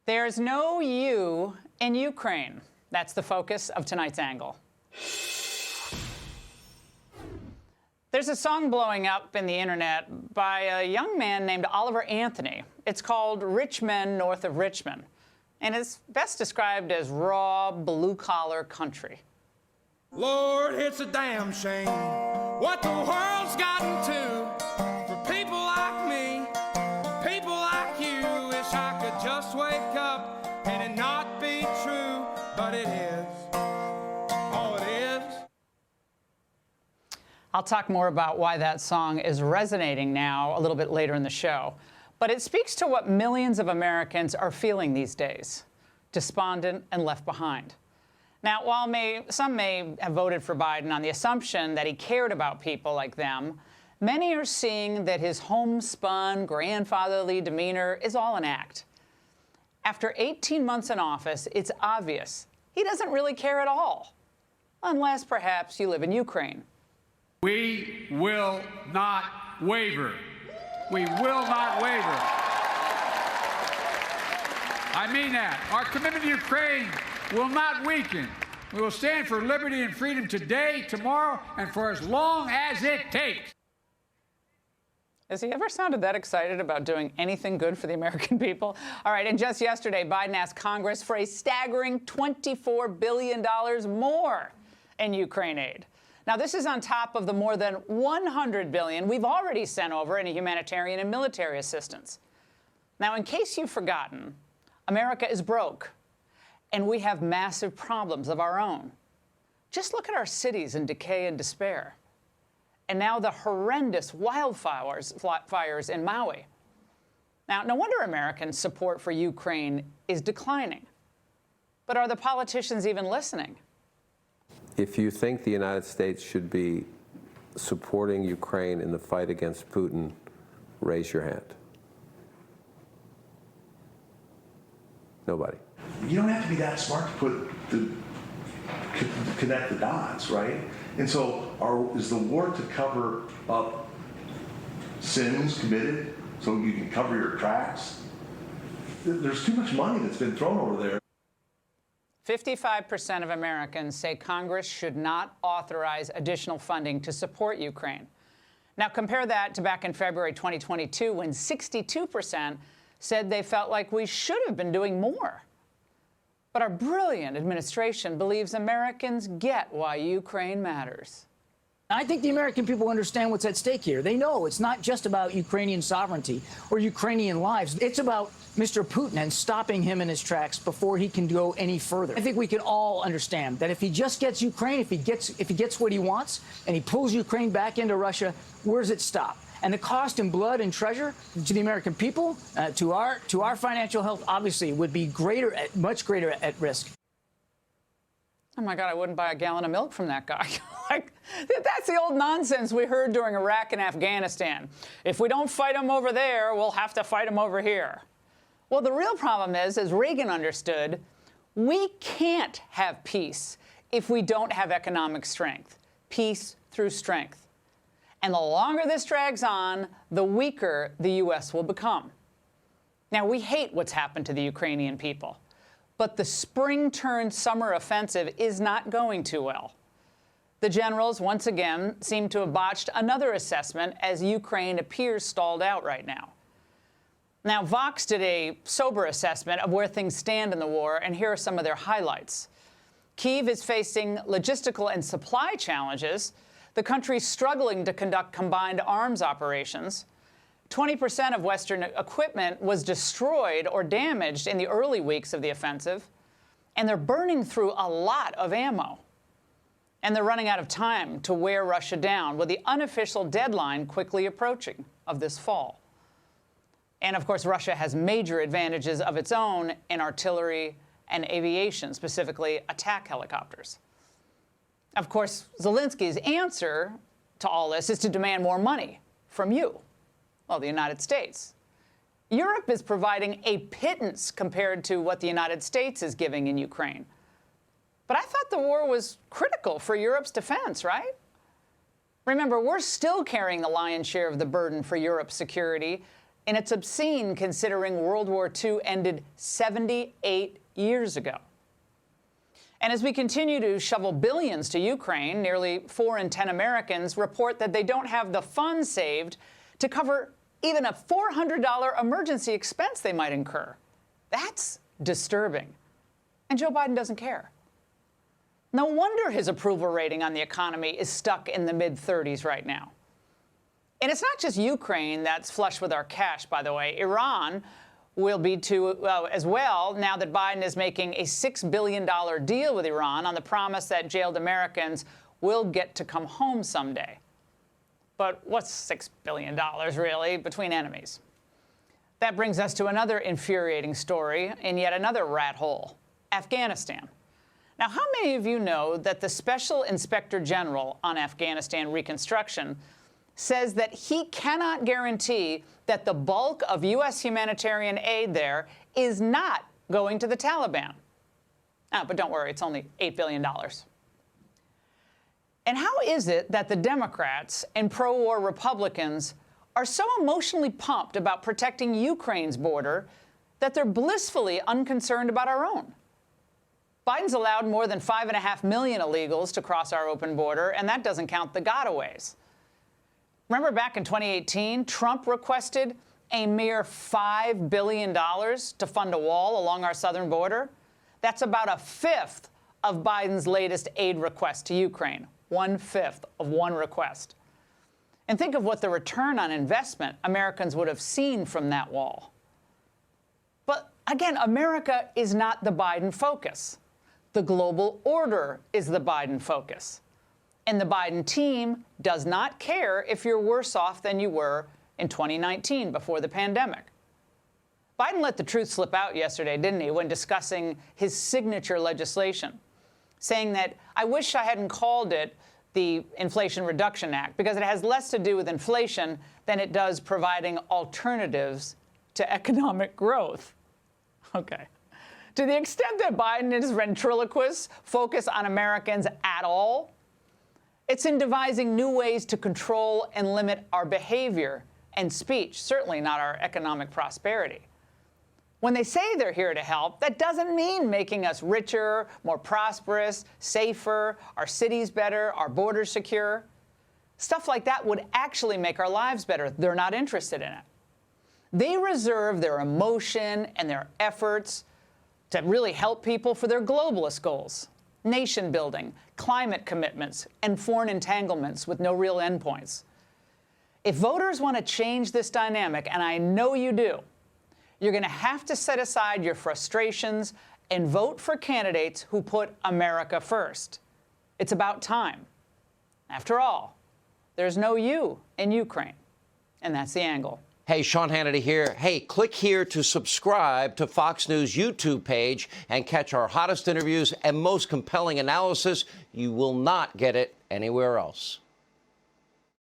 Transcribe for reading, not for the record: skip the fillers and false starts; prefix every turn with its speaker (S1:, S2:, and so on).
S1: There's no you in Ukraine. That's the focus of tonight's Angle. There's a song blowing up in the internet by a young man named Oliver Anthony. It's called Rich Men North of Richmond, and it's best described as raw, blue-collar country.
S2: Lord, it's a damn shame what the world's gotten to for people like me, people like you. Wish I could just wake up and it not be true, but it is. Oh, it is.
S1: I'll talk more about why that song is resonating now a little bit later in the show. But it speaks to what millions of Americans are feeling these days: despondent and left behind. Now, while some may have voted for Biden on the assumption that he cared about people like them, many are seeing that his homespun, grandfatherly demeanor is all an act. After 18 months in office, it's obvious he doesn't really care at all, unless perhaps you live in Ukraine.
S3: We will not waver. We will not waver. I mean that. Our commitment to Ukraine will not weaken. We will stand for liberty and freedom today, tomorrow, and for as long as it takes.
S1: Has he ever sounded that excited about doing anything good for the American people? All right, and just yesterday, Biden asked Congress for a staggering $24 billion more in Ukraine aid. Now, this is on top of the more than $100 billion we've already sent over in humanitarian and military assistance. Now, in case you've forgotten, America is broke, and we have massive problems of our own. Just look at our cities in decay and despair. And now the horrendous fires in Maui. Now, no wonder American support for Ukraine is declining. But are the politicians even listening?
S4: If you think the United States should be supporting Ukraine in the fight against Putin, raise your hand. Nobody.
S5: You don't have to be that smart to connect the dots, right? And so is the war to cover up sins committed so you can cover your tracks? There's too much money that's been thrown over there.
S1: 55% of Americans say Congress should not authorize additional funding to support Ukraine. Now, compare that to back in February 2022, when 62% said they felt like we should have been doing more. But our brilliant administration believes Americans get why Ukraine matters.
S6: I think the American people understand what's at stake here. They know it's not just about Ukrainian sovereignty or Ukrainian lives. It's about Mr. Putin and stopping him in his tracks before he can go any further. I think we can all understand that if he just gets Ukraine, if he gets what he wants, and he pulls Ukraine back into Russia, where does it stop? And the cost in blood and treasure to the American people, to our financial health, obviously, would be much greater at risk.
S1: Oh, my God, I wouldn't buy a gallon of milk from that guy. That's the old nonsense we heard during Iraq and Afghanistan. If we don't fight them over there, we'll have to fight them over here. Well, the real problem is, as Reagan understood, we can't have peace if we don't have economic strength. Peace through strength. And the longer this drags on, the weaker the U.S. will become. Now, we hate what's happened to the Ukrainian people. But the spring-turned-summer offensive is not going too well. The generals, once again, seem to have botched another assessment as Ukraine appears stalled out right now. Now, Vox did a sober assessment of where things stand in the war, and here are some of their highlights. Kyiv is facing logistical and supply challenges. The country's struggling to conduct combined arms operations. 20% of Western equipment was destroyed or damaged in the early weeks of the offensive, and they're burning through a lot of ammo. And they're running out of time to wear Russia down, with the unofficial deadline quickly approaching of this fall. And, of course, Russia has major advantages of its own in artillery and aviation, specifically attack helicopters. Of course, Zelensky's answer to all this is to demand more money from you. Well, the United States. Europe is providing a pittance compared to what the United States is giving in Ukraine. But I thought the war was critical for Europe's defense, right? Remember, we're still carrying the lion's share of the burden for Europe's security, And it's obscene considering World War II ended 78 years ago. And as we continue to shovel billions to Ukraine, nearly 4 in 10 Americans report that they don't have the funds saved to cover even a $400 emergency expense they might incur. That's disturbing. And Joe Biden doesn't care. No wonder his approval rating on the economy is stuck in the mid-30s right now. And it's not just Ukraine that's flush with our cash, by the way. Iran will be too as well now that Biden is making a $6 billion deal with Iran on the promise that jailed Americans will get to come home someday. But what's $6 billion, really, between enemies? That brings us to another infuriating story in yet another rat hole, Afghanistan. Now, how many of you know that the Special Inspector General on Afghanistan reconstruction says that he cannot guarantee that the bulk of U.S. humanitarian aid there is not going to the Taliban? But don't worry, it's only $8 billion. And how is it that the Democrats and pro-war Republicans are so emotionally pumped about protecting Ukraine's border that they're blissfully unconcerned about our own? Biden's allowed more than 5.5 million illegals to cross our open border, and that doesn't count the gotaways. Remember back in 2018, Trump requested a mere $5 billion to fund a wall along our southern border? That's about a fifth of Biden's latest aid request to Ukraine. 1/5 of one request. And think of what the return on investment Americans would have seen from that wall. But again, America is not the Biden focus. The global order is the Biden focus. And the Biden team does not care if you're worse off than you were in 2019 before the pandemic. Biden let the truth slip out yesterday, didn't he, when discussing his signature legislation, saying that, I wish I hadn't called it the Inflation Reduction Act, because it has less to do with inflation than it does providing alternatives to economic growth. Okay. To the extent that Biden and his ventriloquists focus on Americans at all, it's in devising new ways to control and limit our behavior and speech, certainly not our economic prosperity. When they say they're here to help, that doesn't mean making us richer, more prosperous, safer, our cities better, our borders secure. Stuff like that would actually make our lives better. They're not interested in it. They reserve their emotion and their efforts to really help people for their globalist goals, nation building, climate commitments, and foreign entanglements with no real endpoints. If voters want to change this dynamic, and I know you do, you're going to have to set aside your frustrations and vote for candidates who put America first. It's about time. After all, there's no you in Ukraine. And that's The Angle.
S7: Hey, Sean Hannity here. Hey, click here to subscribe to Fox News YouTube page and catch our hottest interviews and most compelling analysis. You will not get it anywhere else.